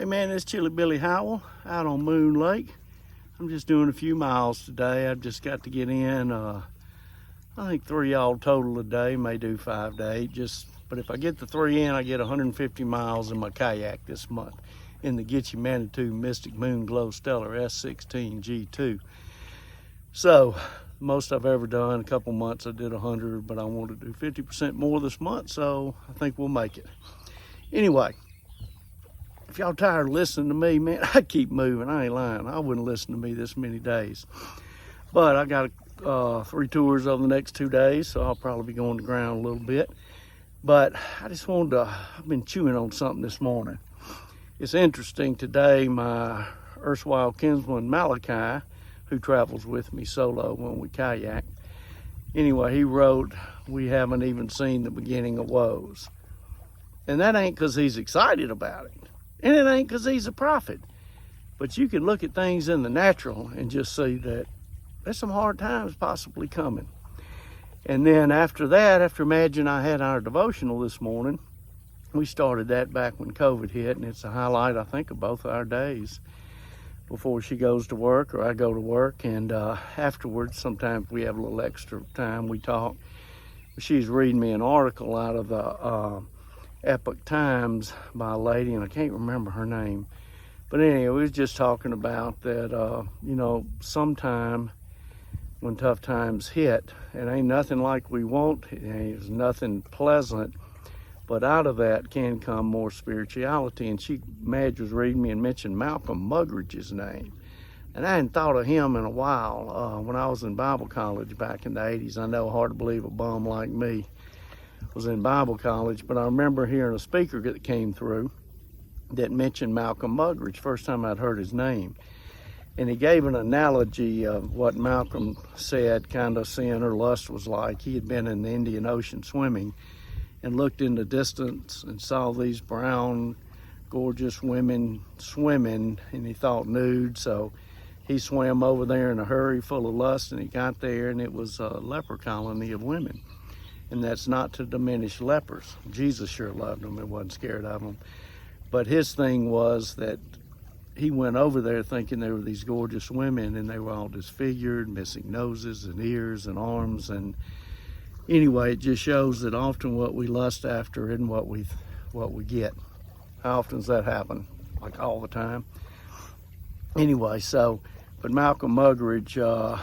Hey man, it's Chilly Billy Howell out on Moon Lake. I'm just doing a few miles today. I've just got to get in, I think 3 all total a day, may do 5 to 8. But if I get the 3 in, I get 150 miles in my kayak this month in the Gitche Manitou Mystic Moon Glow Stellar S16 G2. So, most I've ever done, a couple months I did 100, but I want to do 50% more this month, so I think we'll make it. Anyway, if y'all tired of listening to me, man, I keep moving. I ain't lying. I wouldn't listen to me this many days. But I got 3 tours over the next 2 days, so I'll probably be going to ground a little bit. But I just wanted to, I've been chewing on something this morning. It's interesting today, my erstwhile kinsman Malachi, who travels with me solo when we kayak. Anyway, he wrote, "We haven't even seen the beginning of woes." And that ain't because he's excited about it. And it ain't because he's a prophet. But you can look at things in the natural and just see that there's some hard times possibly coming. And then after that, after Madge and I had our devotional this morning, we started that back when COVID hit, and it's a highlight, I think, of both our days before she goes to work or I go to work. And afterwards, sometimes we have a little extra time, we talk. She's reading me an article out of the Epoch Times by a lady, and I can't remember her name. But anyway, we was just talking about that, sometime when tough times hit, it ain't nothing like we want, it's nothing pleasant, but out of that can come more spirituality. And Madge was reading me and mentioned Malcolm Muggeridge's name. And I hadn't thought of him in a while. When I was in Bible college back in the 80s, I know, hard to believe a bum like me was in Bible college, but I remember hearing a speaker that came through that mentioned Malcolm Muggeridge, first time I'd heard his name. And he gave an analogy of what Malcolm said kind of sin or lust was like. He had been in the Indian Ocean swimming and looked in the distance and saw these brown, gorgeous women swimming, and he thought nude, so he swam over there in a hurry full of lust, and he got there, and it was a leper colony of women. And that's not to diminish lepers. Jesus sure loved them and wasn't scared of them. But his thing was that he went over there thinking there were these gorgeous women, and they were all disfigured, missing noses and ears and arms. And anyway, it just shows that often what we lust after isn't what we get. How often does that happen? Like all the time. Anyway, but Malcolm Muggeridge,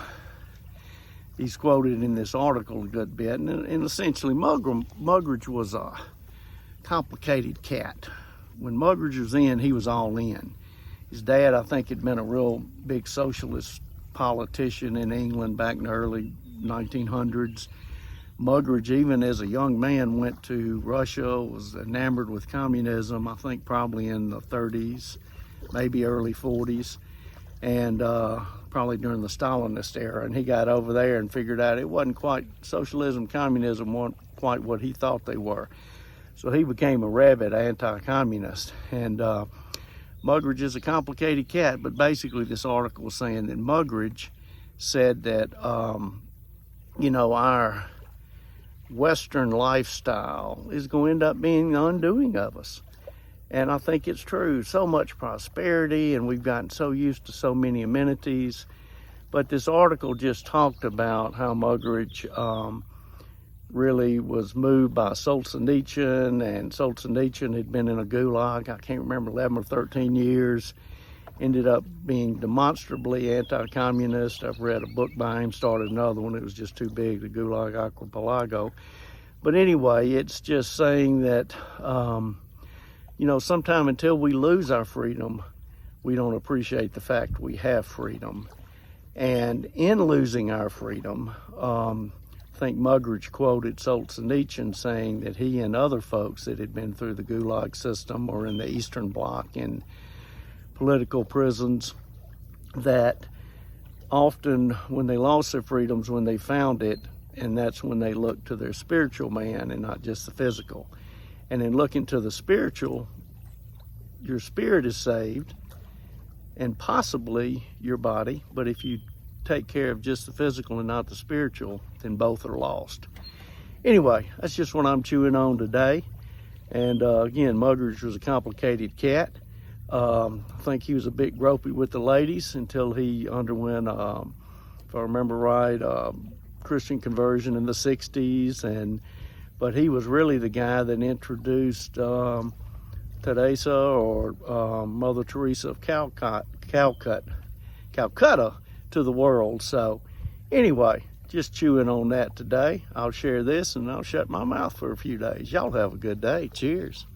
he's quoted in this article a good bit, and essentially Muggeridge was a complicated cat. When Muggeridge was in, he was all in. His dad, I think, had been a real big socialist politician in England back in the early 1900s. Muggeridge, even as a young man, went to Russia, was enamored with communism, I think probably in the 30s, maybe early 40s. And probably during the Stalinist era, and he got over there and figured out it wasn't quite, socialism, communism weren't quite what he thought they were. So he became a rabid anti-communist. And Muggeridge is a complicated cat, but basically this article was saying that Muggeridge said that, our Western lifestyle is going to end up being the undoing of us. And I think it's true. So much prosperity, and we've gotten so used to so many amenities. But this article just talked about how Muggeridge really was moved by Solzhenitsyn, and Solzhenitsyn had been in a gulag, I can't remember, 11 or 13 years. Ended up being demonstrably anti-communist. I've read a book by him, started another one. It was just too big, the Gulag Archipelago. But anyway, it's just saying that sometime until we lose our freedom, we don't appreciate the fact we have freedom. And in losing our freedom, I think Muggeridge quoted Solzhenitsyn saying that he and other folks that had been through the Gulag system or in the Eastern Bloc in political prisons, that often when they lost their freedoms, when they found it, and that's when they looked to their spiritual man and not just the physical. And in looking to the spiritual, your spirit is saved and possibly your body. But if you take care of just the physical and not the spiritual, then both are lost. Anyway, that's just what I'm chewing on today. And again, Muggeridge was a complicated cat. I think he was a bit gropey with the ladies until he underwent, if I remember right, Christian conversion in the 60s. But he was really the guy that introduced Teresa or Mother Teresa of Calcutta to the world. So anyway, just chewing on that today. I'll share this and I'll shut my mouth for a few days. Y'all have a good day. Cheers.